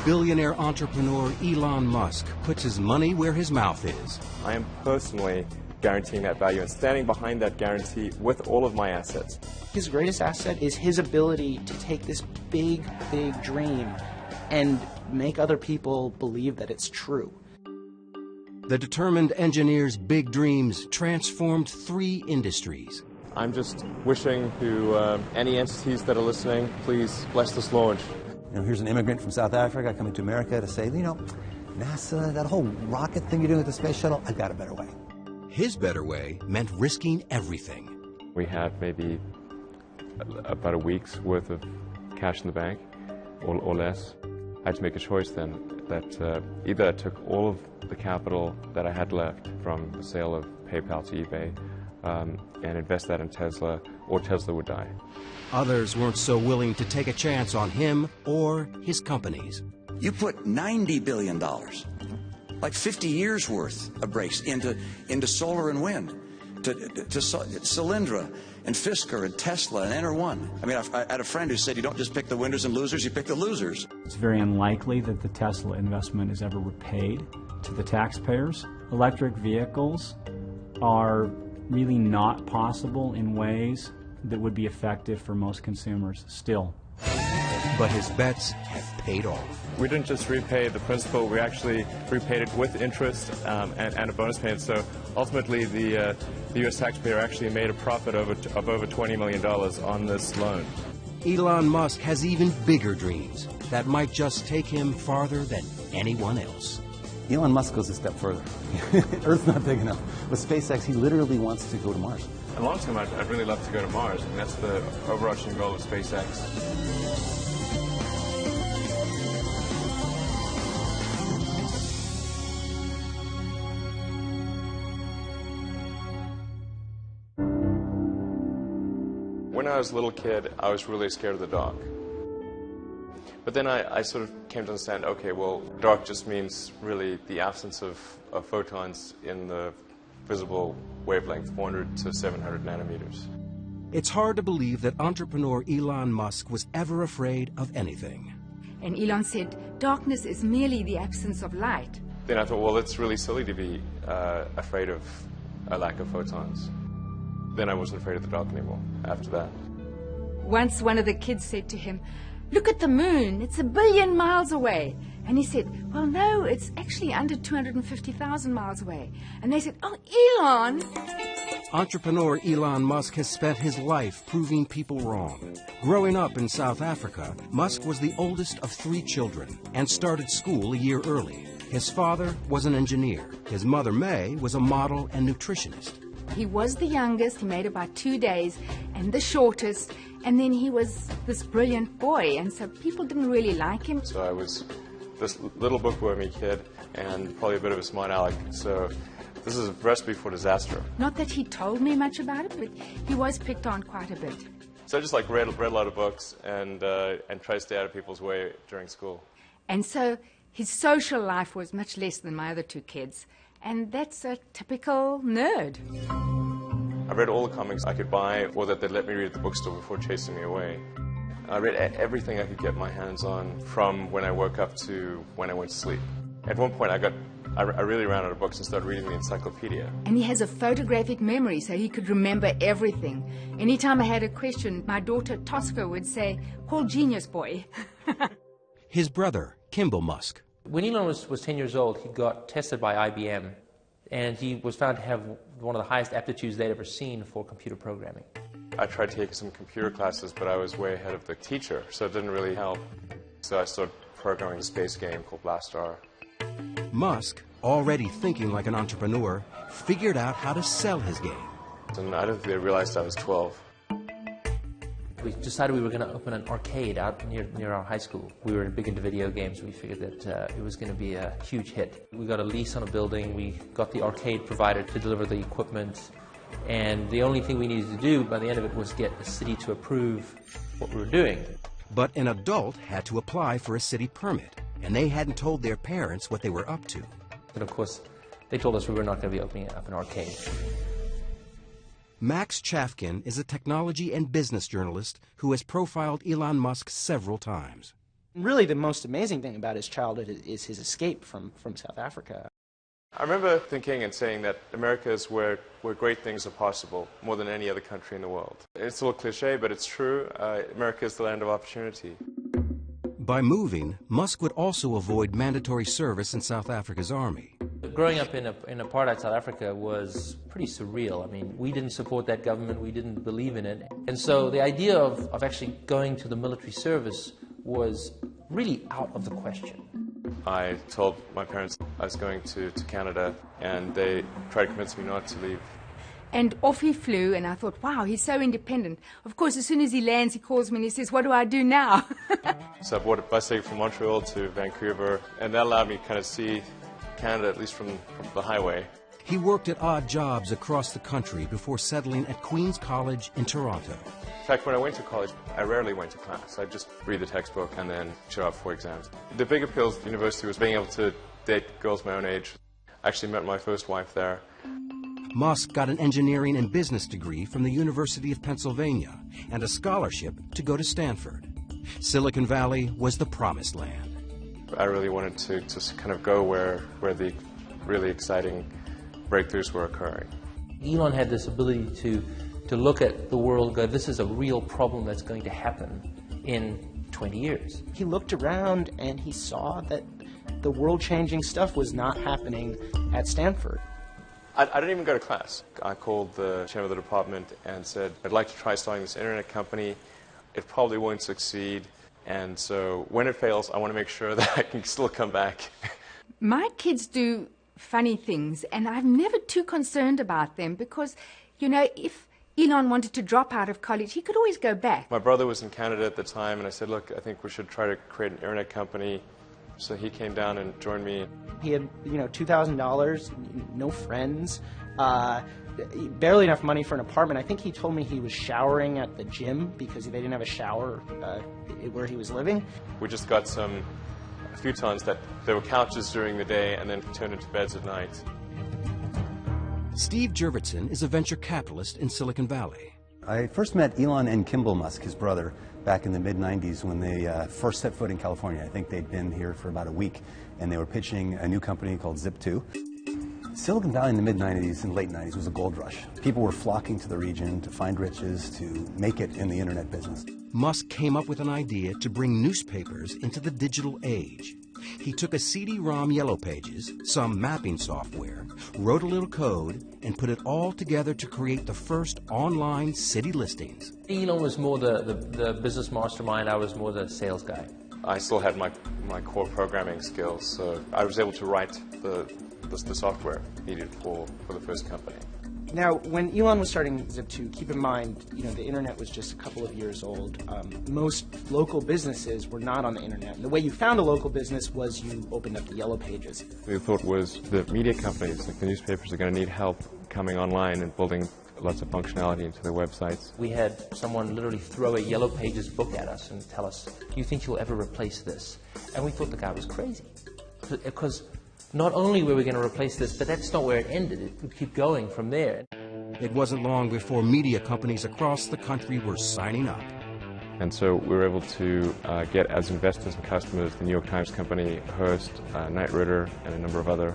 billionaire entrepreneur Elon Musk puts his money where his mouth is. I am personally guaranteeing that value and standing behind that guarantee with all of my assets. His greatest asset is his ability to take this big, big dream and make other people believe that it's true. The determined engineer's big dreams transformed 3 industries. I'm just wishing to any entities that are listening, please bless this launch. You know, here's an immigrant from South Africa coming to America to say, you know, NASA, that whole rocket thing you're doing with the space shuttle, I've got a better way. His better way meant risking everything. We had maybe about a week's worth of cash in the bank, or less. I had to make a choice then that either I took all of the capital that I had left from the sale of PayPal to eBay and invest that in Tesla, or Tesla would die. Others weren't so willing to take a chance on him or his companies. You put $90 billion, like 50 years worth of breaks into solar and wind, to Solyndra and Fisker and Tesla and Enter1. I mean, I had a friend who said you don't just pick the winners and losers, you pick the losers. It's very unlikely that the Tesla investment is ever repaid to the taxpayers. Electric vehicles are really not possible in ways that would be effective for most consumers still. But his bets have paid off. We didn't just repay the principal, we actually repaid it with interest and a bonus payment. So ultimately the U.S. taxpayer actually made a profit of over $20 million on this loan. Elon Musk has even bigger dreams that might just take him farther than anyone else. Elon Musk goes a step further. Earth's not big enough. With SpaceX, he literally wants to go to Mars. In the long term, I'd really love to go to Mars, and that's the overarching goal of SpaceX. When I was a little kid, I was really scared of the dark. But then I sort of came to understand, okay, well, dark just means really the absence of photons in the visible wavelength, 400 to 700 nanometers. It's hard to believe that entrepreneur Elon Musk was ever afraid of anything. And Elon said, darkness is merely the absence of light. Then I thought, well, it's really silly to be afraid of a lack of photons. Then I wasn't afraid of the dark anymore after that. Once one of the kids said to him, look at the moon, it's 1 billion miles away. And he said, well, no, it's actually under 250,000 miles away. And they said, oh, Elon! Entrepreneur Elon Musk has spent his life proving people wrong. Growing up in South Africa, Musk was the oldest of 3 children and started school a year early. His father was an engineer. His mother, May, was a model and nutritionist. He was the youngest, he made about 2 days, and the shortest, and then he was this brilliant boy, and so people didn't really like him. So I was this little bookwormy kid and probably a bit of a smart aleck, so this is a recipe for disaster. Not that he told me much about it, but he was picked on quite a bit. So I just like read a lot of books and tried to stay out of people's way during school. And so his social life was much less than my other 2 kids, and that's a typical nerd. I read all the comics I could buy or that they'd let me read at the bookstore before chasing me away. I read everything I could get my hands on from when I woke up to when I went to sleep. At one point I really ran out of books and started reading the encyclopedia. And he has a photographic memory, so he could remember everything. Anytime I had a question, my daughter Tosca would say, call Genius Boy. His brother, Kimball Musk. When Elon was 10 years old, he got tested by IBM, and he was found to have one of the highest aptitudes they'd ever seen for computer programming. I tried taking some computer classes, but I was way ahead of the teacher, so it didn't really help. So I started programming a space game called Blastar. Musk, already thinking like an entrepreneur, figured out how to sell his game. And I don't think they realized I was 12. We decided we were going to open an arcade out near our high school. We were big into video games. We figured that it was going to be a huge hit. We got a lease on a building. We got the arcade provider to deliver the equipment. And the only thing we needed to do by the end of it was get the city to approve what we were doing. But an adult had to apply for a city permit, and they hadn't told their parents what they were up to. And of course, they told us we were not going to be opening up an arcade. Max Chafkin is a technology and business journalist who has profiled Elon Musk several times. Really, the most amazing thing about his childhood is his escape from South Africa. I remember thinking and saying that America is where great things are possible, more than any other country in the world. It's a little cliche, but it's true. America is the land of opportunity. By moving, Musk would also avoid mandatory service in South Africa's army. Growing up in apartheid South Africa was pretty surreal. I mean, we didn't support that government, we didn't believe in it. And so the idea of actually going to the military service was really out of the question. I told my parents I was going to Canada, and they tried to convince me not to leave. And off he flew, and I thought, wow, he's so independent. Of course, as soon as he lands, he calls me and he says, what do I do now? So I bought a bus ticket from Montreal to Vancouver, and that allowed me to kind of see Canada, at least from the highway. He worked at odd jobs across the country before settling at Queen's College in Toronto. In fact, when I went to college, I rarely went to class. I'd just read the textbook and then show up for exams. The big appeal to the university was being able to date girls my own age. I actually met my first wife there. Musk got an engineering and business degree from the University of Pennsylvania and a scholarship to go to Stanford. Silicon Valley was the promised land. I really wanted to kind of go where the really exciting breakthroughs were occurring. Elon had this ability to look at the world and go, this is a real problem that's going to happen in 20 years. He looked around and he saw that the world-changing stuff was not happening at Stanford. I didn't even go to class. I called the chairman of the department and said, I'd like to try starting this internet company. It probably won't succeed, and so when it fails, I want to make sure that I can still come back. My kids do funny things, and I'm never too concerned about them because, you know, if Elon wanted to drop out of college, he could always go back. My brother was in Canada at the time, and I said, look, I think we should try to create an internet company. So he came down and joined me. He had, $2,000, no friends, barely enough money for an apartment. I think he told me he was showering at the gym because they didn't have a shower where he was living. We just got a futons that there were couches during the day and then turned into beds at night. Steve Jurvetson is a venture capitalist in Silicon Valley. I first met Elon and Kimball Musk, his brother, back in the mid-90s when they first set foot in California. I think they'd been here for about a week, and they were pitching a new company called Zip2. Silicon Valley in the mid-90s and late 90s was a gold rush. People were flocking to the region to find riches, to make it in the internet business. Musk came up with an idea to bring newspapers into the digital age. He took a CD-ROM Yellow Pages, some mapping software, wrote a little code, and put it all together to create the first online city listings. Elon was more the business mastermind, I was more the sales guy. I still had my core programming skills, so I was able to write the software needed for the first company. Now, when Elon was starting Zip2, keep in mind, the internet was just a couple of years old. Most local businesses were not on the internet. And the way you found a local business was you opened up the Yellow Pages. The thought was the media companies, like the newspapers, are going to need help coming online and building lots of functionality into their websites. We had someone literally throw a Yellow Pages book at us and tell us, do you think you'll ever replace this? And we thought the guy was crazy. Because not only were we going to replace this, but that's not where it ended. It would keep going from there. It wasn't long before media companies across the country were signing up. And so we were able to get as investors and customers the New York Times Company, Hearst, Knight Ridder, and a number of other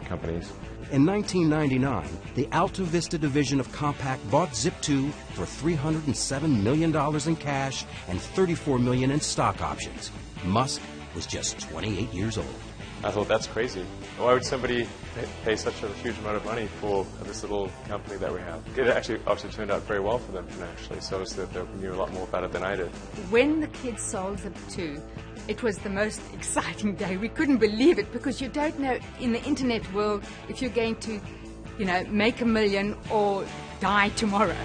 companies. In 1999, the Alta Vista division of Compaq bought Zip2 for $307 million in cash and $34 million in stock options. Musk was just 28 years old. I thought, that's crazy. Why would somebody pay such a huge amount of money for this little company that we have? It actually obviously turned out very well for them financially, so obviously they knew a lot more about it than I did. When the kids sold Zip2, it was the most exciting day. We couldn't believe it because you don't know in the internet world if you're going to, make $1 million or die tomorrow.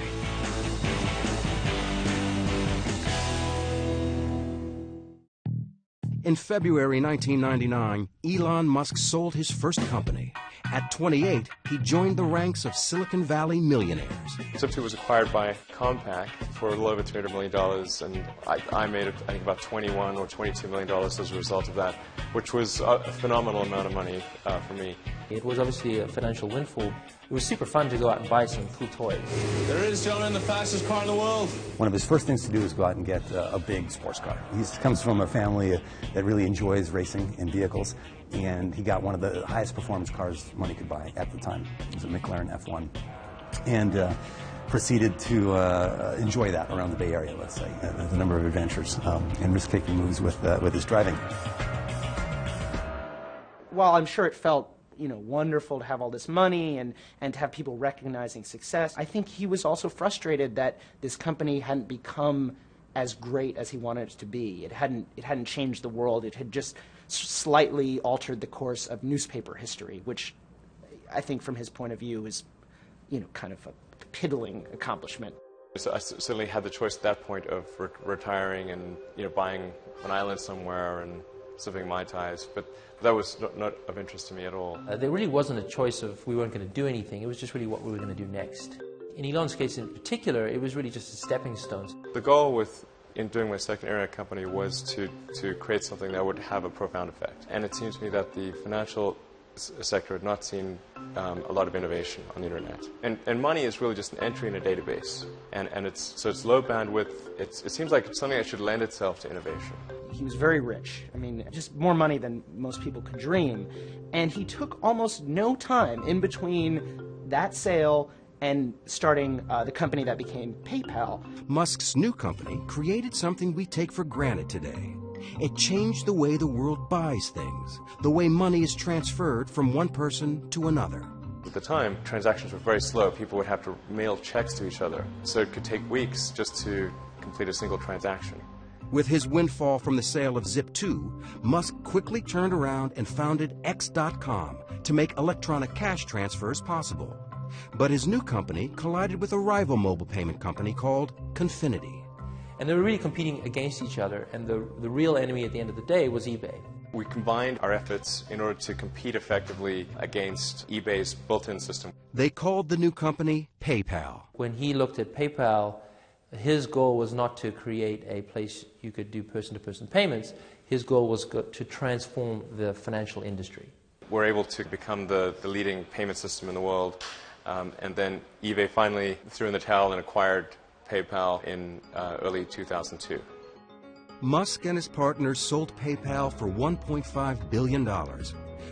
In February 1999, Elon Musk sold his first company, At 28, he joined the ranks of Silicon Valley millionaires. Zip2 was acquired by Compaq for a little over $300 million, and I made, I think, about $21 or $22 million as a result of that, which was a phenomenal amount of money for me. It was obviously a financial windfall. It was super fun to go out and buy some cool toys. There is, gentlemen, the fastest car in the world. One of his first things to do is go out and get a big sports car. He comes from a family that really enjoys racing in vehicles, and he got one of the highest performance cars money could buy at the time. It was a McLaren F1. And proceeded to enjoy that around the Bay Area, let's say. There's a number of adventures and risk-taking moves with his driving. While I'm sure it felt wonderful to have all this money and to have people recognizing success, I think he was also frustrated that this company hadn't become as great as he wanted it to be. It hadn't changed the world. It had just slightly altered the course of newspaper history, which I think from his point of view is, kind of a piddling accomplishment. So I certainly had the choice at that point of retiring and buying an island somewhere and sipping Mai Tais, but that was not of interest to me at all. There really wasn't a choice of we weren't going to do anything. It was just really what we were going to do next. In Elon's case in particular, it was really just a stepping stone. The goal in doing my second internet company was to create something that would have a profound effect. And it seems to me that the financial sector had not seen a lot of innovation on the internet. And money is really just an entry in a database. And it's low bandwidth. It seems like it's something that should lend itself to innovation. He was very rich. I mean, just more money than most people could dream. And he took almost no time in between that sale and starting the company that became PayPal. Musk's new company created something we take for granted today. It changed the way the world buys things, the way money is transferred from one person to another. At the time, transactions were very slow. People would have to mail checks to each other, so it could take weeks just to complete a single transaction. With his windfall from the sale of Zip2, Musk quickly turned around and founded X.com to make electronic cash transfers possible. But his new company collided with a rival mobile payment company called Confinity. And they were really competing against each other, and the real enemy at the end of the day was eBay. We combined our efforts in order to compete effectively against eBay's built-in system. They called the new company PayPal. When he looked at PayPal, his goal was not to create a place you could do person-to-person payments. His goal was to transform the financial industry. We're able to become the leading payment system in the world, and then eBay finally threw in the towel and acquired PayPal in early 2002. Musk and his partners sold PayPal for $1.5 billion.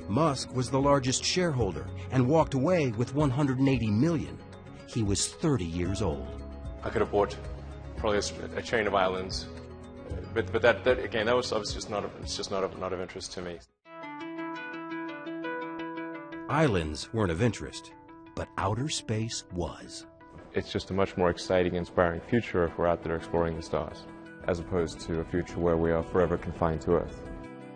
Musk was the largest shareholder and walked away with $180 million. He was 30 years old. I could have bought probably a chain of islands, but that again, that was obviously just not of interest to me. Islands weren't of interest, but outer space was. It's just a much more exciting, inspiring future if we're out there exploring the stars, as opposed to a future where we are forever confined to Earth.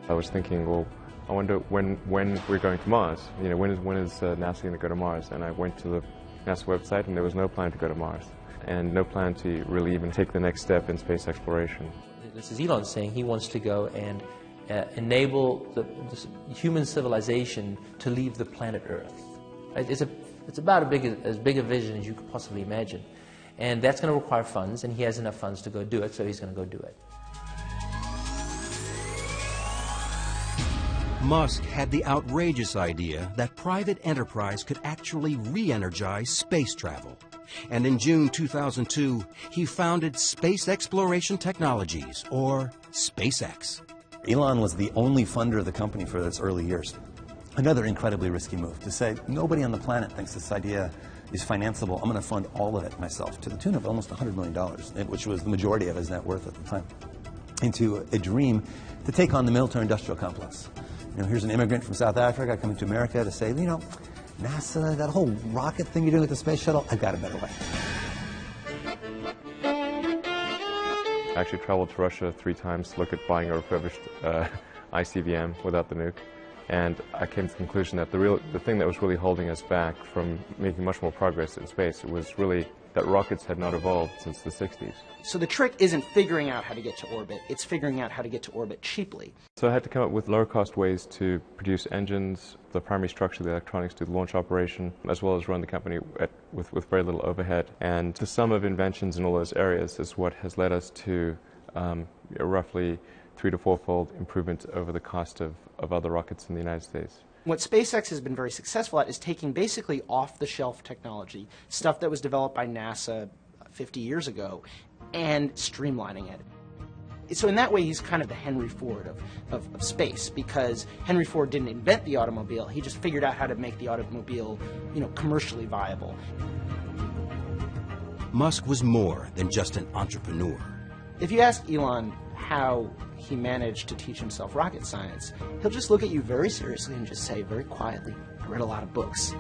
I was thinking, well, I wonder when we're going to Mars. When is NASA going to go to Mars? And I went to the NASA website, and there was no plan to go to Mars, and no plan to really even take the next step in space exploration. This is Elon saying he wants to go and enable this human civilization to leave the planet Earth. Right? It's about as big a vision as you could possibly imagine. And that's going to require funds, and he has enough funds to go do it, so he's going to go do it. Musk had the outrageous idea that private enterprise could actually re-energize space travel. And in June 2002, he founded Space Exploration Technologies, or SpaceX. Elon was the only funder of the company for its early years. Another incredibly risky move to say, nobody on the planet thinks this idea is financeable. I'm going to fund all of it myself, to the tune of almost $100 million, which was the majority of his net worth at the time, into a dream to take on the military-industrial complex. Here's an immigrant from South Africa coming to America to say, NASA, that whole rocket thing you're doing with the space shuttle, I've got a better way. I actually traveled to Russia 3 times to look at buying a refurbished ICBM without the nuke. And I came to the conclusion that the thing that was really holding us back from making much more progress in space was really that rockets had not evolved since the 60s. So the trick isn't figuring out how to get to orbit, it's figuring out how to get to orbit cheaply. So I had to come up with lower-cost ways to produce engines, the primary structure of the electronics, do the launch operation, as well as run the company with very little overhead. And the sum of inventions in all those areas is what has led us to roughly 3- to 4-fold improvement over the cost of other rockets in the United States. What SpaceX has been very successful at is taking basically off-the-shelf technology, stuff that was developed by NASA 50 years ago, and streamlining it. So in that way, he's kind of the Henry Ford of space, because Henry Ford didn't invent the automobile, he just figured out how to make the automobile, commercially viable. Musk was more than just an entrepreneur. If you ask Elon how he managed to teach himself rocket science, he'll just look at you very seriously and just say very quietly, "I read a lot of books."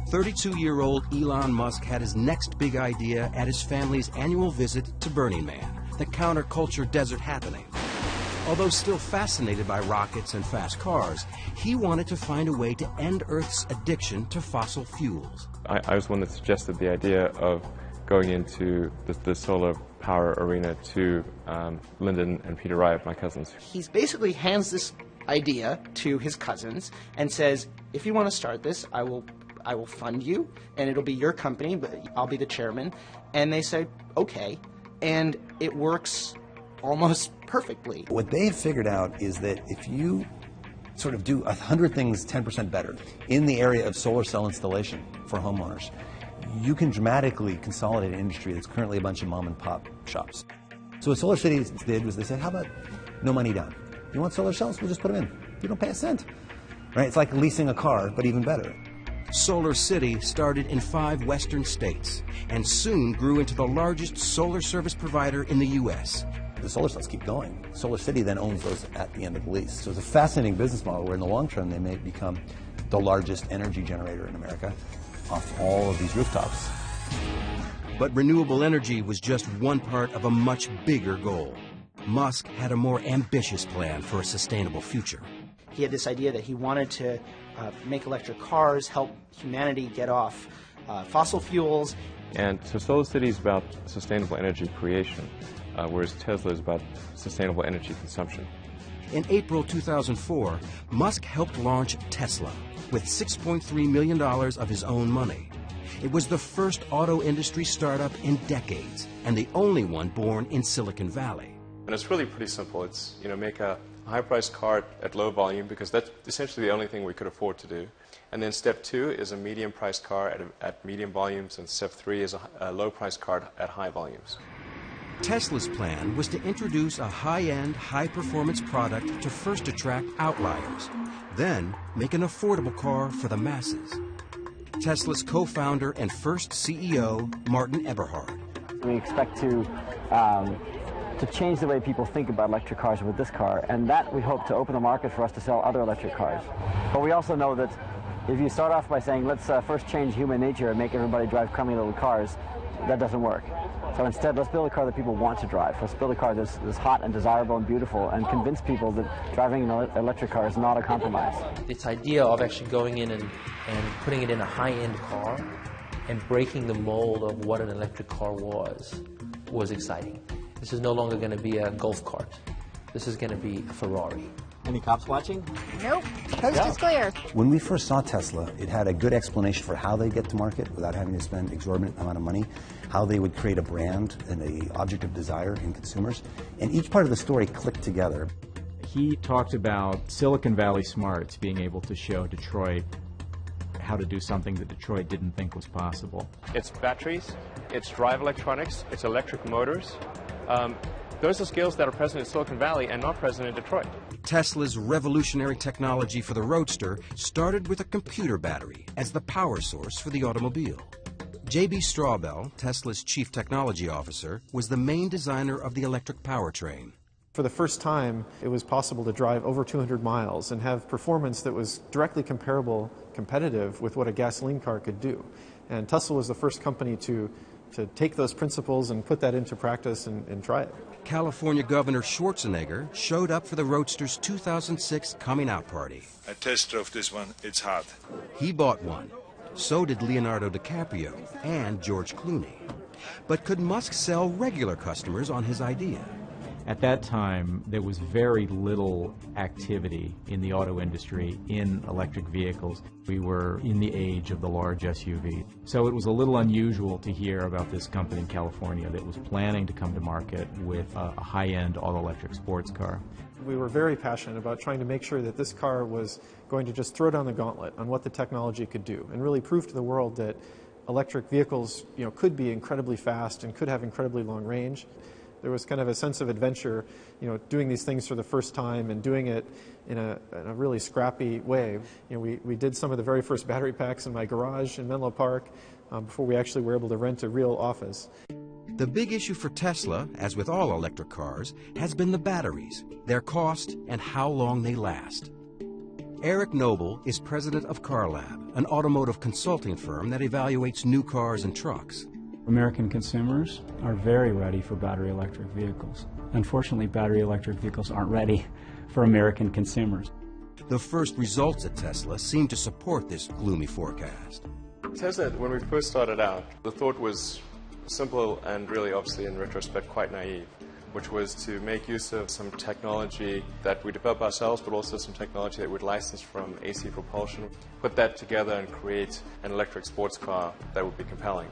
"32-year-old Elon Musk had his next big idea at his family's annual visit to Burning Man, the counterculture desert happening. Although still fascinated by rockets and fast cars, he wanted to find a way to end Earth's addiction to fossil fuels. I was the one that suggested the idea of going into the solar power arena to Lyndon and Peter Wright, my cousins. He basically hands this idea to his cousins and says, "If you want to start this, I will fund you, and it'll be your company, but I'll be the chairman." And they say, "Okay," and it works almost perfectly. What they've figured out is that if you sort of do 100 things 10% better in the area of solar cell installation for homeowners, you can dramatically consolidate an industry that's currently a bunch of mom and pop shops. So what Solar City did was they said, how about no money down? You want solar cells? We'll just put them in. You don't pay a cent. Right? It's like leasing a car, but even better. Solar City started in 5 western states and soon grew into the largest solar service provider in the U.S. The solar cells keep going. Solar City then owns those at the end of the lease. So it's a fascinating business model where in the long term they may become the largest energy generator in America off all of these rooftops. But renewable energy was just one part of a much bigger goal. Musk had a more ambitious plan for a sustainable future. He had this idea that he wanted to make electric cars, help humanity get off fossil fuels. And so Solar City is about sustainable energy creation, whereas Tesla is about sustainable energy consumption. In April 2004, Musk helped launch Tesla with $6.3 million of his own money. It was the first auto industry startup in decades, and the only one born in Silicon Valley. And it's really pretty simple. It's, make a high-priced car at low volume, because that's essentially the only thing we could afford to do. And then step 2 is a medium-priced car at medium volumes, and step 3 is a low-priced car at high volumes. Tesla's plan was to introduce a high-end, high-performance product to first attract outliers, then make an affordable car for the masses. Tesla's co-founder and first CEO, Martin Eberhard. We expect to change the way people think about electric cars with this car, and that we hope to open the market for us to sell other electric cars. But we also know that if you start off by saying, let's first change human nature and make everybody drive crummy little cars, that doesn't work. So instead, let's build a car that people want to drive. Let's build a car that's hot and desirable and beautiful, and convince people that driving an electric car is not a compromise. This idea of actually going in and putting it in a high-end car and breaking the mold of what an electric car was exciting. This is no longer going to be a golf cart. This is going to be a Ferrari. Any cops watching? Nope. Coast is clear. When we first saw Tesla, it had a good explanation for how they get to market without having to spend exorbitant amount of money, how they would create a brand and an object of desire in consumers, and each part of the story clicked together. He talked about Silicon Valley smarts being able to show Detroit how to do something that Detroit didn't think was possible. It's batteries, it's drive electronics, it's electric motors. Those are skills that are present in Silicon Valley and not present in Detroit. Tesla's revolutionary technology for the Roadster started with a computer battery as the power source for the automobile. J.B. Strawbell, Tesla's chief technology officer, was the main designer of the electric powertrain. For the first time, it was possible to drive over 200 miles and have performance that was directly competitive with what a gasoline car could do. And Tesla was the first company to to take those principles and put that into practice and try it. California Governor Schwarzenegger showed up for the Roadster's 2006 coming out party. I test drove this one, it's hot. He bought one. So did Leonardo DiCaprio and George Clooney. But could Musk sell regular customers on his idea? At that time, there was very little activity in the auto industry in electric vehicles. We were in the age of the large SUV. So it was a little unusual to hear about this company in California that was planning to come to market with a high-end all-electric sports car. We were very passionate about trying to make sure that this car was going to just throw down the gauntlet on what the technology could do and really prove to the world that electric vehicles, could be incredibly fast and could have incredibly long range. There was kind of a sense of adventure, doing these things for the first time and doing it in a really scrappy way. We did some of the very first battery packs in my garage in Menlo Park before we actually were able to rent a real office. The big issue for Tesla, as with all electric cars, has been the batteries, their cost, and how long they last. Eric Noble is president of CarLab, an automotive consulting firm that evaluates new cars and trucks. American consumers are very ready for battery electric vehicles. Unfortunately, battery electric vehicles aren't ready for American consumers. The first results at Tesla seem to support this gloomy forecast. Tesla, when we first started out, the thought was simple and really, obviously, in retrospect, quite naive, which was to make use of some technology that we develop ourselves, but also some technology that we'd license from AC propulsion, put that together and create an electric sports car that would be compelling.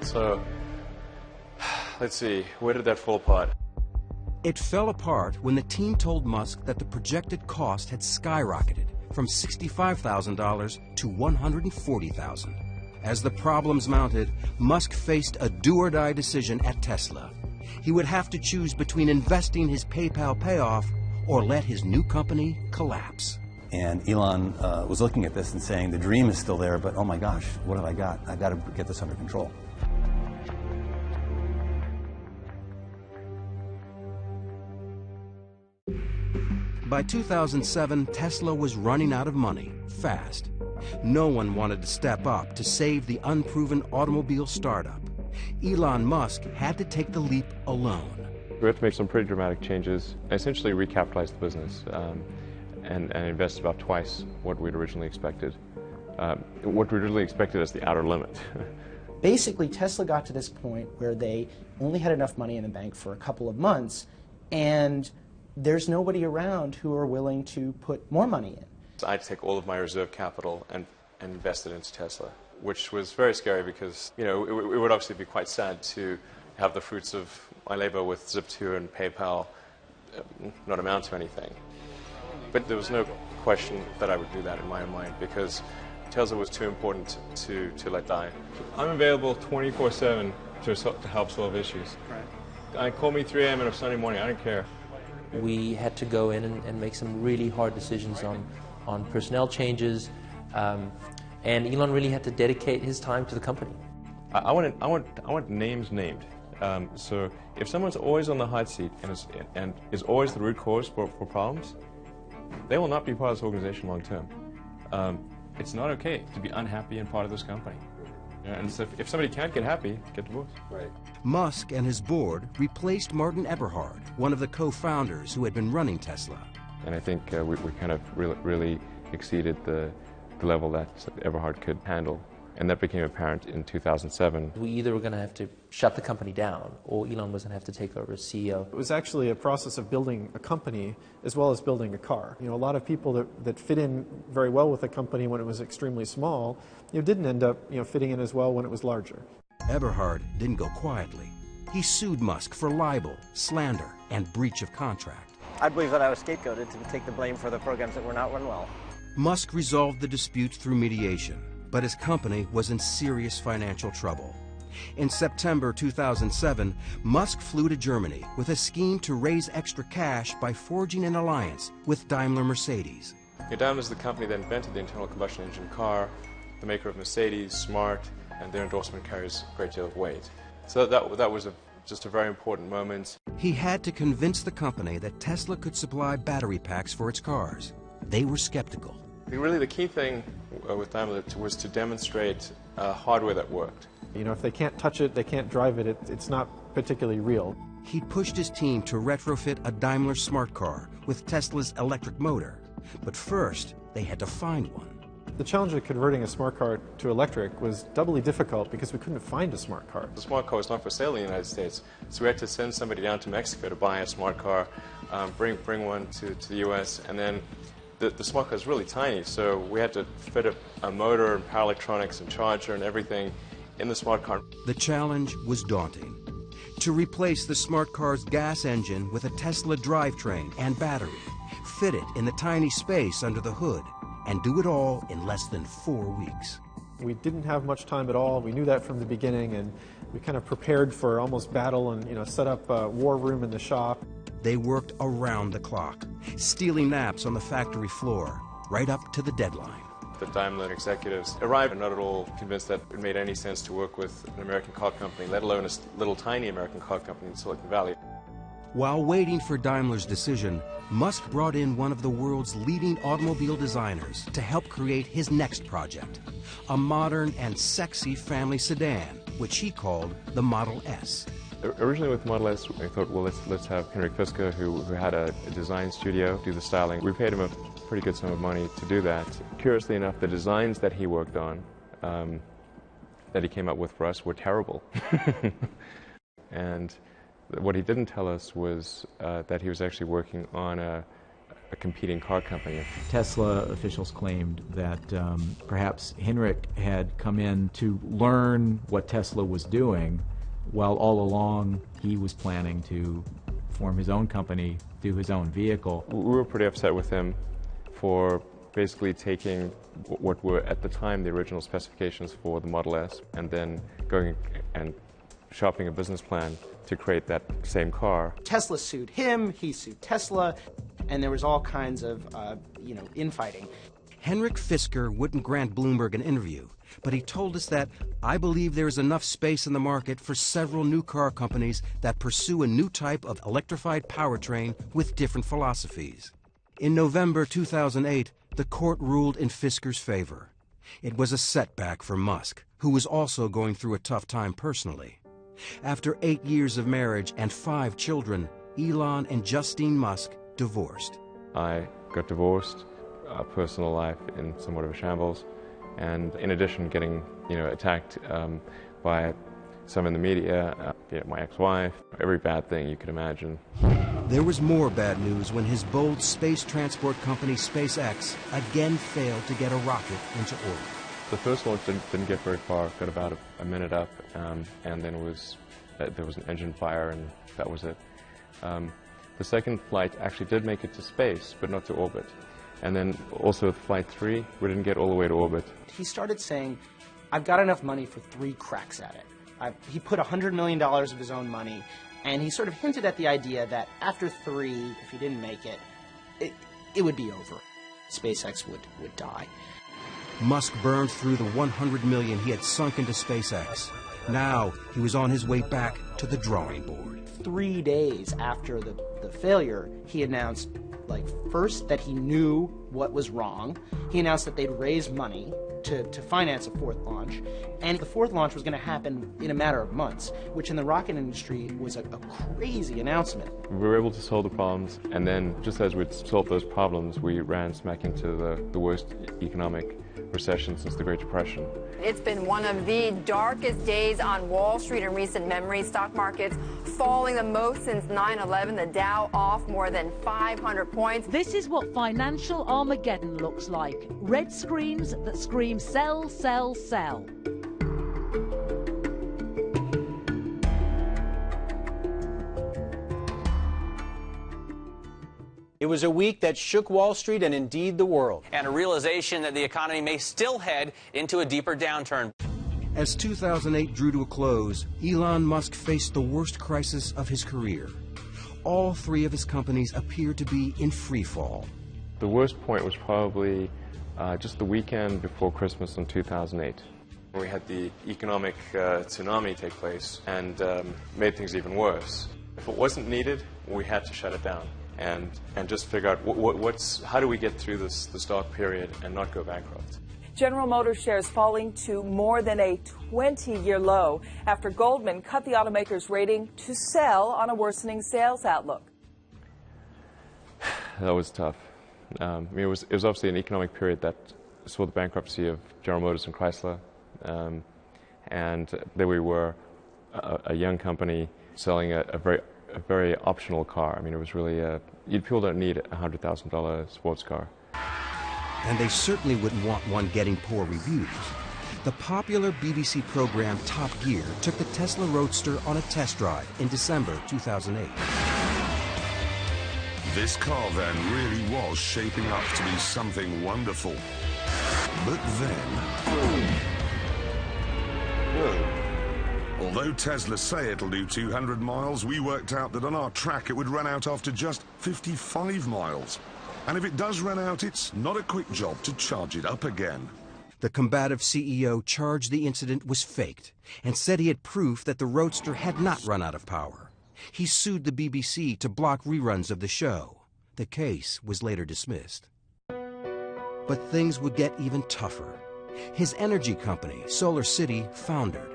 So, let's see, where did that fall apart? It fell apart when the team told Musk that the projected cost had skyrocketed from $65,000 to $140,000. As the problems mounted, Musk faced a do-or-die decision at Tesla. He would have to choose between investing his PayPal payoff or let his new company collapse. And Elon was looking at this and saying, the dream is still there, but oh my gosh, what have I got? I've got to get this under control. By 2007, Tesla was running out of money, fast. No one wanted to step up to save the unproven automobile startup. Elon Musk had to take the leap alone. We had to make some pretty dramatic changes. I essentially recapitalized the business and invested about twice what we'd originally expected. What we originally expected as the outer limit. Basically, Tesla got to this point where they only had enough money in the bank for a couple of months, and there's nobody around who are willing to put more money in. I had to take all of my reserve capital and invest it into Tesla, which was very scary because, it would obviously be quite sad to have the fruits of my labor with Zip2 and PayPal not amount to anything. But there was no question that I would do that in my own mind because Tesla was too important to let die. I'm available 24/7 to help solve issues. Right. Call me 3 a.m. on a Sunday morning, I don't care. We had to go in and make some really hard decisions on personnel changes, and Elon really had to dedicate his time to the company. I want names named. So if someone's always on the hot seat and is always the root cause for problems, they will not be part of this organization long term. It's not okay to be unhappy and part of this company. And so if somebody can't get happy, get divorced. Right. Musk and his board replaced Martin Eberhard, one of the co-founders who had been running Tesla. And I think we kind of really exceeded the level that Eberhard could handle. And that became apparent in 2007. We either were going to have to shut the company down or Elon was going to have to take over as CEO. It was actually a process of building a company as well as building a car. A lot of people that fit in very well with the company when it was extremely small, didn't end up fitting in as well when it was larger. Eberhard didn't go quietly. He sued Musk for libel, slander, and breach of contract. I believe that I was scapegoated to take the blame for the programs that were not run well. Musk resolved the dispute through mediation, but his company was in serious financial trouble. In September 2007, Musk flew to Germany with a scheme to raise extra cash by forging an alliance with Daimler-Mercedes. Daimler is the company that invented the internal combustion engine car, the maker of Mercedes, Smart, and their endorsement carries a great deal of weight. So that was just a very important moment. He had to convince the company that Tesla could supply battery packs for its cars. They were skeptical. Really, the key thing with Daimler was to demonstrate hardware that worked. You know, if they can't touch it, they can't drive it, it's not particularly real. He pushed his team to retrofit a Daimler smart car with Tesla's electric motor. But first, they had to find one. The challenge of converting a smart car to electric was doubly difficult because we couldn't find a smart car. The smart car was not for sale in the United States, so we had to send somebody down to Mexico to buy a smart car, bring one to the US, and then the smart car is really tiny, so we had to fit a motor and power electronics and charger and everything in the smart car. The challenge was daunting. To replace the smart car's gas engine with a Tesla drivetrain and battery, fit it in the tiny space under the hood, and do it all in less than 4 weeks. We didn't have much time at all. We knew that from the beginning, and we kind of prepared for almost battle and, you know, set up a war room in the shop. They worked around the clock, stealing naps on the factory floor, right up to the deadline. The Daimler executives arrived not at all convinced that it made any sense to work with an American car company, let alone a little tiny American car company in Silicon Valley. While waiting for Daimler's decision, Musk brought in one of the world's leading automobile designers to help create his next project, a modern and sexy family sedan, which he called the Model S. Originally with Model S, I thought, well, let's have Henrik Fisker, who had a design studio, do the styling. We paid him a pretty good sum of money to do that. Curiously enough, the designs that he worked on, that he came up with for us, were terrible. And what he didn't tell us was that he was actually working on a competing car company. Tesla officials claimed that perhaps Henrik had come in to learn what Tesla was doing, while all along he was planning to form his own company, do his own vehicle. We were pretty upset with him for basically taking what were at the time the original specifications for the Model S and then going and shopping a business plan to create that same car. Tesla sued him, he sued Tesla, and there was all kinds of, infighting. Henrik Fisker wouldn't grant Bloomberg an interview, but he told us that, "I believe there is enough space in the market for several new car companies that pursue a new type of electrified powertrain with different philosophies." In November 2008, the court ruled in Fisker's favor. It was a setback for Musk, who was also going through a tough time personally. After 8 years of marriage and 5 children, Elon and Justine Musk divorced. I got divorced, personal life in somewhat of a shambles, and in addition getting attacked by some in the media, my ex-wife, every bad thing you could imagine. There was more bad news when his bold space transport company SpaceX again failed to get a rocket into orbit. The first launch didn't get very far, got about a minute up, and then there was an engine fire, and that was it. The second flight actually did make it to space, but not to orbit. And then also with Flight 3, we didn't get all the way to orbit. He started saying, "I've got enough money for 3 cracks at it." He put $100 million of his own money, and he sort of hinted at the idea that after 3, if he didn't make it, it would be over. SpaceX would die. Musk burned through the $100 million he had sunk into SpaceX. Now he was on his way back to the drawing board. 3 days after the failure, he announced, first that he knew what was wrong. He announced that they'd raise money to finance a 4th launch, and the 4th launch was going to happen in a matter of months, which in the rocket industry was a crazy announcement. We were able to solve the problems, and then just as we'd solved those problems, we ran smack into the worst economic recession since the Great Depression. It's been one of the darkest days on Wall Street in recent memory. Stock markets falling the most since 9/11, the Dow off more than 500 points. This is what financial Armageddon looks like. Red screens that scream sell, sell, sell. It was a week that shook Wall Street and indeed the world. And a realization that the economy may still head into a deeper downturn. As 2008 drew to a close, Elon Musk faced the worst crisis of his career. All 3 of his companies appeared to be in free fall. The worst point was probably just the weekend before Christmas in 2008. We had the economic tsunami take place and made things even worse. If it wasn't needed, we had to shut it down and just figure out how do we get through this dark period and not go bankrupt. General Motors shares falling to more than a 20-year low after Goldman cut the automaker's rating to sell on a worsening sales outlook. That was tough. I mean, it was obviously an economic period that saw the bankruptcy of General Motors and Chrysler, and there we were, a young company selling a very optional car. I mean, it was really people don't need a $100,000 sports car. And they certainly wouldn't want one getting poor reviews. The popular BBC program Top Gear took the Tesla Roadster on a test drive in December 2008. This car then really was shaping up to be something wonderful. But then... although Tesla say it'll do 200 miles, we worked out that on our track it would run out after just 55 miles. And if it does run out, it's not a quick job to charge it up again. The combative CEO charged the incident was faked and said he had proof that the Roadster had not run out of power. He sued the BBC to block reruns of the show. The case was later dismissed. But things would get even tougher. His energy company, Solar City, foundered.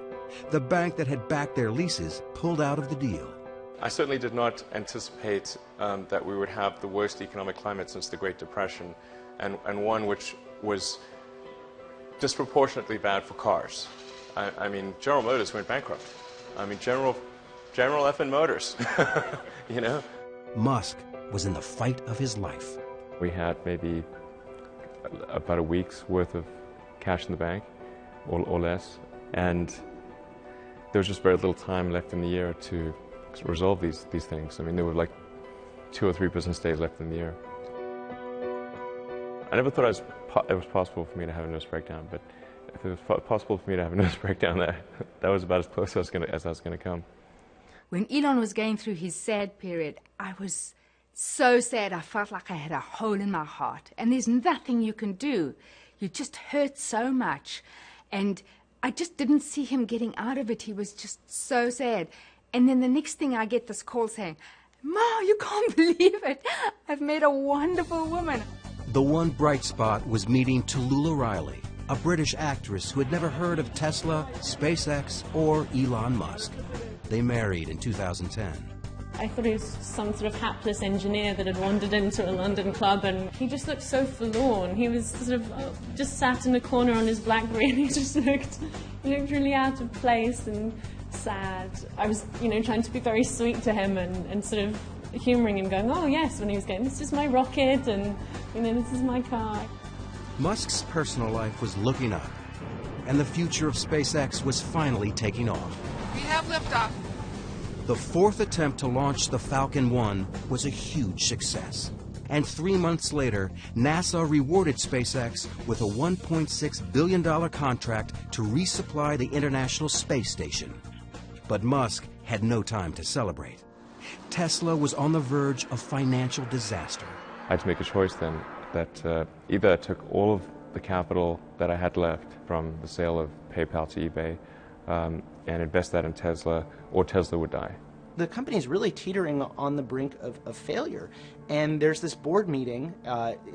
The bank that had backed their leases pulled out of the deal. I certainly did not anticipate that we would have the worst economic climate since the Great Depression, and one which was disproportionately bad for cars. I mean, General Motors went bankrupt. I mean, General effing Motors, you know? Musk was in the fight of his life. We had maybe about a week's worth of cash in the bank, or less, and there was just very little time left in the year to resolve these things. I mean, there were like 2 or 3 business days left in the year. I never thought it was possible for me to have a nervous breakdown, but if it was possible for me to have a nervous breakdown, that was about as close as I was going to come. When Elon was going through his sad period, I was so sad. I felt like I had a hole in my heart, and there's nothing you can do. You just hurt so much, and I just didn't see him getting out of it. He was just so sad. And then the next thing I get this call saying, "Ma, you can't believe it. I've met a wonderful woman." The one bright spot was meeting Tallulah Riley, a British actress who had never heard of Tesla, SpaceX, or Elon Musk. They married in 2010. I thought he was some sort of hapless engineer that had wandered into a London club, and he just looked so forlorn. He was sort of just sat in a corner on his BlackBerry, and he looked really out of place and sad. I was, trying to be very sweet to him and sort of humouring him, going, "Oh yes," when he was going, "This is my rocket, and this is my car." Musk's personal life was looking up, and the future of SpaceX was finally taking off. We have liftoff. The 4th attempt to launch the Falcon 1 was a huge success. And 3 months later, NASA rewarded SpaceX with a $1.6 billion contract to resupply the International Space Station. But Musk had no time to celebrate. Tesla was on the verge of financial disaster. I had to make a choice then that either I took all of the capital that I had left from the sale of PayPal to eBay and invest that in Tesla, or Tesla would die. The company is really teetering on the brink of failure. And there's this board meeting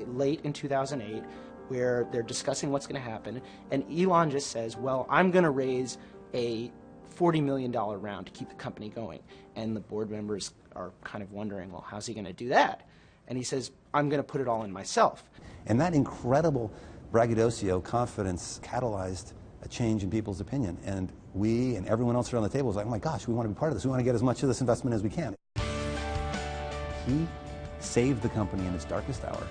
late in 2008 where they're discussing what's going to happen. And Elon just says, well, I'm going to raise a $40 million round to keep the company going. And the board members are kind of wondering, well, how's he going to do that? And he says, I'm going to put it all in myself. And that incredible braggadocio confidence catalyzed a change in people's opinion. And we and everyone else around the table was like, oh my gosh, we want to be part of this. We want to get as much of this investment as we can. He saved the company in its darkest hour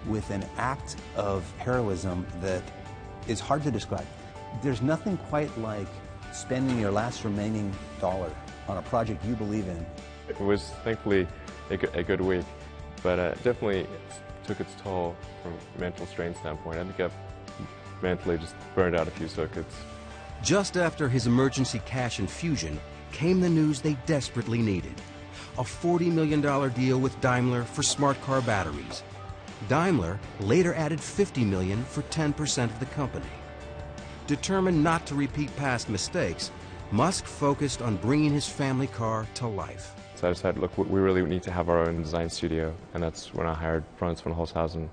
with an act of heroism that is hard to describe. There's nothing quite like spending your last remaining dollar on a project you believe in. It was thankfully a good week, but definitely took its toll from a mental strain standpoint. I think I've mentally just burned out a few circuits. Just after his emergency cash infusion came the news they desperately needed. A $40 million deal with Daimler for smart car batteries. Daimler later added $50 million for 10% of the company. Determined not to repeat past mistakes, Musk focused on bringing his family car to life. So I decided, look, we really need to have our own design studio, and that's when I hired Franz von Holzhausen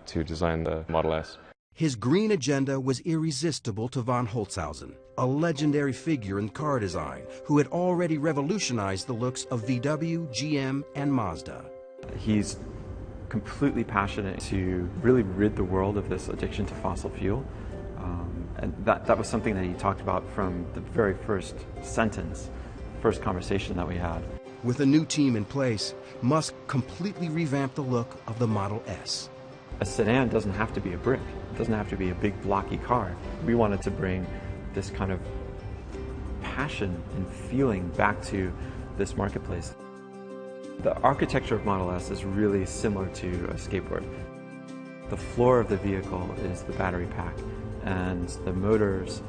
to design the Model S. His green agenda was irresistible to von Holzhausen, a legendary figure in car design who had already revolutionized the looks of VW, GM, and Mazda. He's completely passionate to really rid the world of this addiction to fossil fuel. And that was something that he talked about from the very first sentence, first conversation that we had. With a new team in place, Musk completely revamped the look of the Model S. A sedan doesn't have to be a brick. It doesn't have to be a big blocky car. We wanted to bring this kind of passion and feeling back to this marketplace. The architecture of Model S is really similar to a skateboard. The floor of the vehicle is the battery pack, and the motors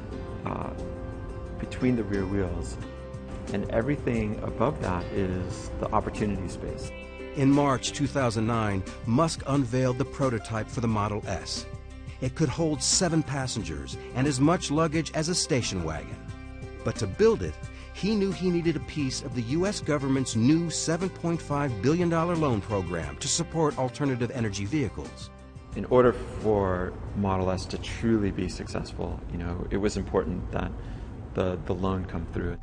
between the rear wheels, and everything above that is the opportunity space. In March 2009, Musk unveiled the prototype for the Model S. It could hold 7 passengers and as much luggage as a station wagon. But to build it, he knew he needed a piece of the U.S. government's new $7.5 billion loan program to support alternative energy vehicles. In order for Model S to truly be successful, it was important that the loan come through.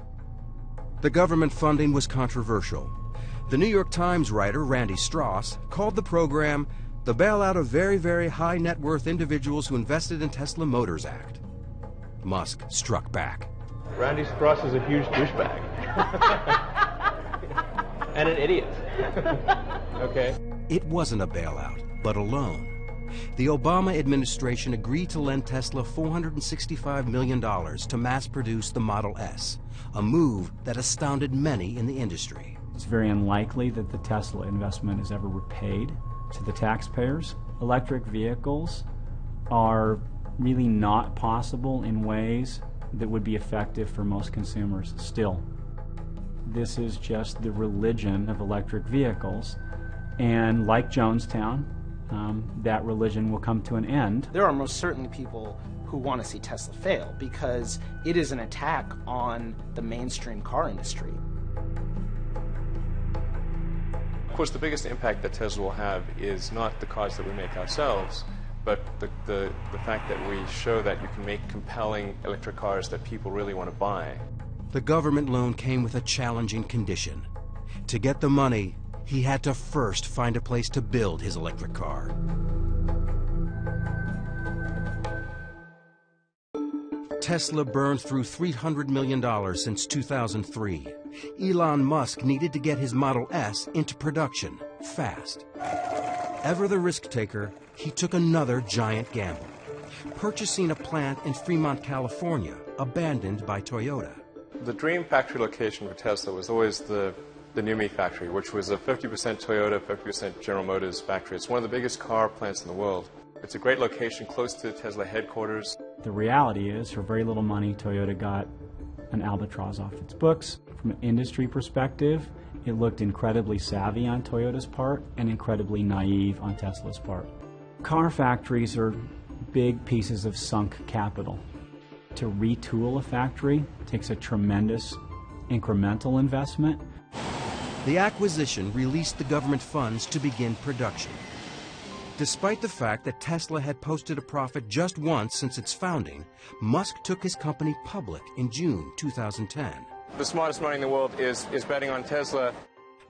The government funding was controversial. The New York Times writer Randy Strauss called the program the bailout of very, very high net worth individuals who invested in Tesla Motors Act. Musk struck back. Randy Strauss is a huge douchebag. And an idiot. Okay. It wasn't a bailout, but a loan. The Obama administration agreed to lend Tesla $465 million to mass produce the Model S, a move that astounded many in the industry. It's very unlikely that the Tesla investment is ever repaid to the taxpayers. Electric vehicles are really not possible in ways that would be effective for most consumers still. This is just the religion of electric vehicles, and like Jonestown, that religion will come to an end. There are most certainly people who want to see Tesla fail because it is an attack on the mainstream car industry. Of course, the biggest impact that Tesla will have is not the cars that we make ourselves, but the fact that we show that you can make compelling electric cars that people really want to buy. The government loan came with a challenging condition. To get the money, he had to first find a place to build his electric car. Tesla burned through $300 million since 2003. Elon Musk needed to get his Model S into production fast. Ever the risk taker, he took another giant gamble, purchasing a plant in Fremont, California, abandoned by Toyota. The dream factory location for Tesla was always the NUMMI factory, which was a 50% Toyota, 50% General Motors factory. It's one of the biggest car plants in the world. It's a great location close to Tesla headquarters. The reality is, for very little money, Toyota got an albatross off its books. From an industry perspective, it looked incredibly savvy on Toyota's part and incredibly naive on Tesla's part. Car factories are big pieces of sunk capital. To retool a factory takes a tremendous incremental investment. The acquisition released the government funds to begin production. Despite the fact that Tesla had posted a profit just once since its founding, Musk took his company public in June 2010. The smartest money in the world is betting on Tesla.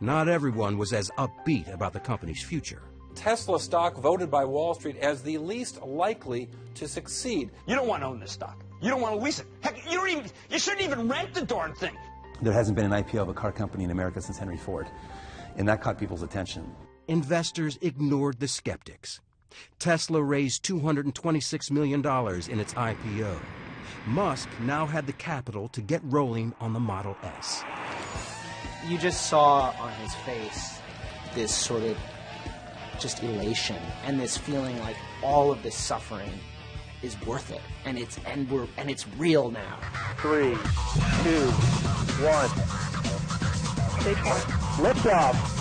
Not everyone was as upbeat about the company's future. Tesla stock voted by Wall Street as the least likely to succeed. You don't want to own this stock. You don't want to lease it. Heck, you shouldn't even rent the darn thing. There hasn't been an IPO of a car company in America since Henry Ford, and that caught people's attention. Investors ignored the skeptics. Tesla raised $226 million in its IPO. Musk now had the capital to get rolling on the Model S. You just saw on his face this sort of just elation and this feeling like all of this suffering is worth it, and it's real now. 3, 2, 1. Liftoff.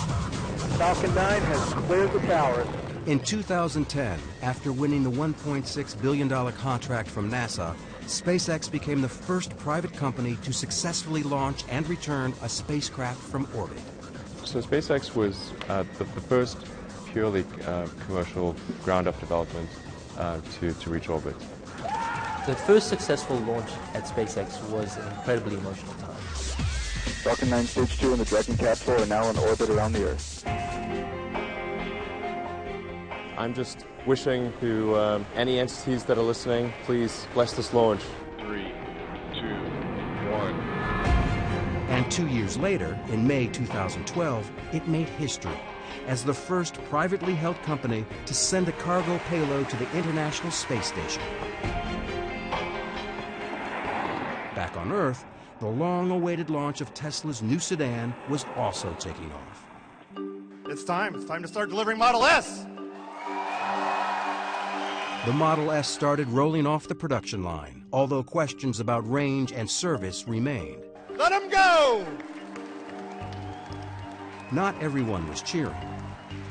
Falcon 9 has cleared the towers. In 2010, after winning the $1.6 billion contract from NASA, SpaceX became the first private company to successfully launch and return a spacecraft from orbit. So SpaceX was the first purely commercial ground-up development to reach orbit. The first successful launch at SpaceX was an incredibly emotional time. Falcon 9 Stage 2 and the Dragon capsule are now in orbit around the Earth. I'm just wishing to any entities that are listening, please bless this launch. 3, 2, 1. And 2 years later, in May 2012, it made history as the first privately held company to send a cargo payload to the International Space Station. Back on Earth, the long-awaited launch of Tesla's new sedan was also taking off. It's time to start delivering Model S! The Model S started rolling off the production line, although questions about range and service remained. Let them go! Not everyone was cheering.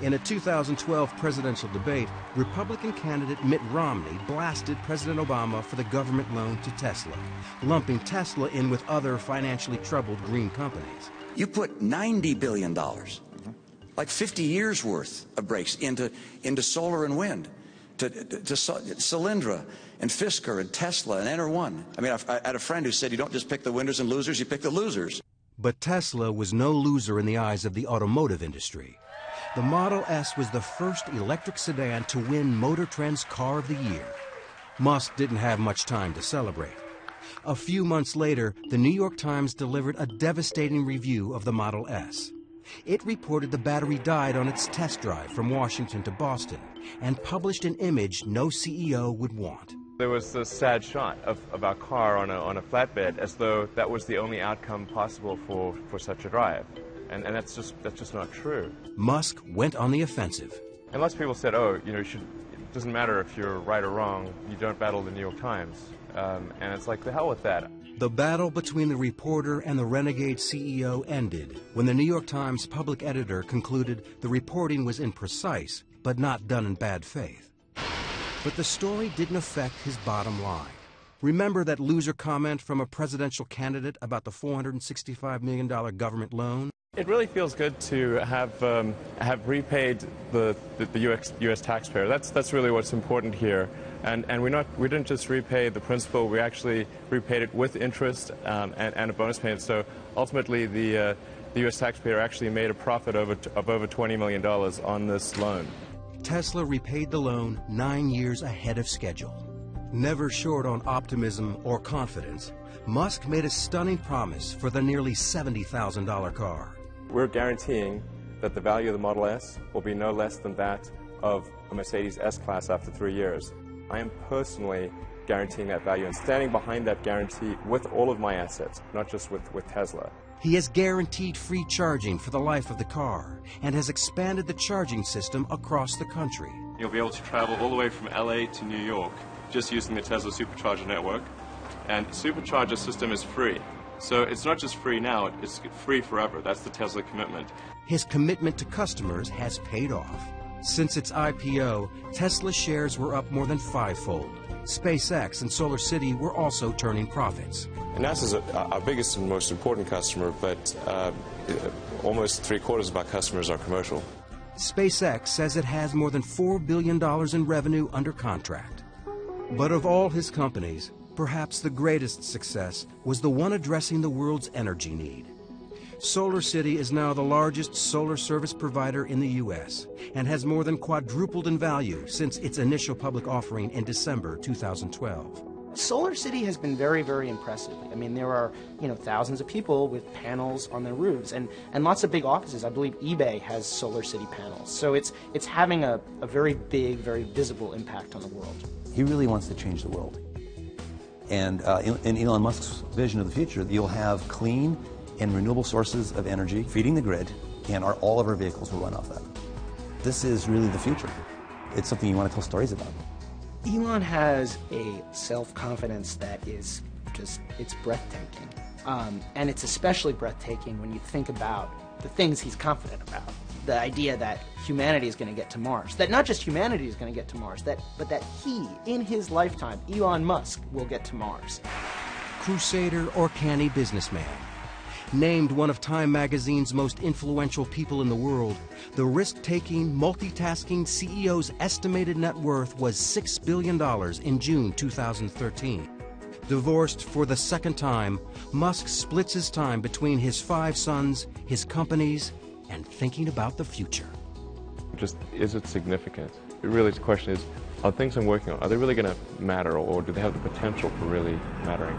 In a 2012 presidential debate, Republican candidate Mitt Romney blasted President Obama for the government loan to Tesla, lumping Tesla in with other financially troubled green companies. You put $90 billion, like 50 years worth of breaks into solar and wind, to Solyndra and Fisker and Tesla and Enter1. I mean, I had a friend who said you don't just pick the winners and losers, you pick the losers. But Tesla was no loser in the eyes of the automotive industry. The Model S was the first electric sedan to win Motor Trend's Car of the Year. Musk didn't have much time to celebrate. A few months later, the New York Times delivered a devastating review of the Model S. It reported the battery died on its test drive from Washington to Boston and published an image no CEO would want. There was this sad shot of our car on a flatbed, as though that was the only outcome possible for such a drive. And that's just not true. Musk went on the offensive. And lots of people said, oh, you know, it doesn't matter if you're right or wrong, you don't battle the New York Times. And it's like, the hell with that. The battle between the reporter and the renegade CEO ended when the New York Times public editor concluded the reporting was imprecise, but not done in bad faith. But the story didn't affect his bottom line. Remember that loser comment from a presidential candidate about the $465 million government loan? It really feels good to have repaid the U.S. taxpayer. That's really what's important here. And we didn't just repay the principal, we actually repaid it with interest and a bonus payment. So ultimately the U.S. taxpayer actually made a profit of over $20 million on this loan. Tesla repaid the loan 9 years ahead of schedule. Never short on optimism or confidence, Musk made a stunning promise for the nearly $70,000 car. We're guaranteeing that the value of the Model S will be no less than that of a Mercedes S-Class after 3 years. I am personally guaranteeing that value and standing behind that guarantee with all of my assets, not just with Tesla. He has guaranteed free charging for the life of the car and has expanded the charging system across the country. You'll be able to travel all the way from LA to New York just using the Tesla Supercharger network. And the Supercharger system is free. So it's not just free now, it's free forever. That's the Tesla commitment. His commitment to customers has paid off. Since its IPO, Tesla shares were up more than fivefold. SpaceX and Solar City were also turning profits. And NASA's our biggest and most important customer, but almost 3/4 of our customers are commercial. SpaceX says it has more than $4 billion in revenue under contract. But of all his companies, perhaps the greatest success was the one addressing the world's energy need. Solar City is now the largest solar service provider in the U.S. and has more than quadrupled in value since its initial public offering in December 2012. Solar City has been very, very impressive. I mean, there are, thousands of people with panels on their roofs and lots of big offices. I believe eBay has Solar City panels. So it's having a very big, very visible impact on the world. He really wants to change the world. And in Elon Musk's vision of the future, you'll have clean and renewable sources of energy feeding the grid, and all of our vehicles will run off that. This is really the future. It's something you want to tell stories about. Elon has a self-confidence that is it's breathtaking. And it's especially breathtaking when you think about the things he's confident about. The idea that humanity is going to get to Mars. That not just humanity is going to get to Mars, but that he, in his lifetime, Elon Musk, will get to Mars. Crusader or canny businessman. Named one of Time magazine's most influential people in the world, the risk-taking, multitasking CEO's estimated net worth was $6 billion in June 2013. Divorced for the second time, Musk splits his time between his 5 sons, his companies, and thinking about the future. Just, is it significant? Really, the question is, are things I'm working on, are they really going to matter, or do they have the potential for really mattering?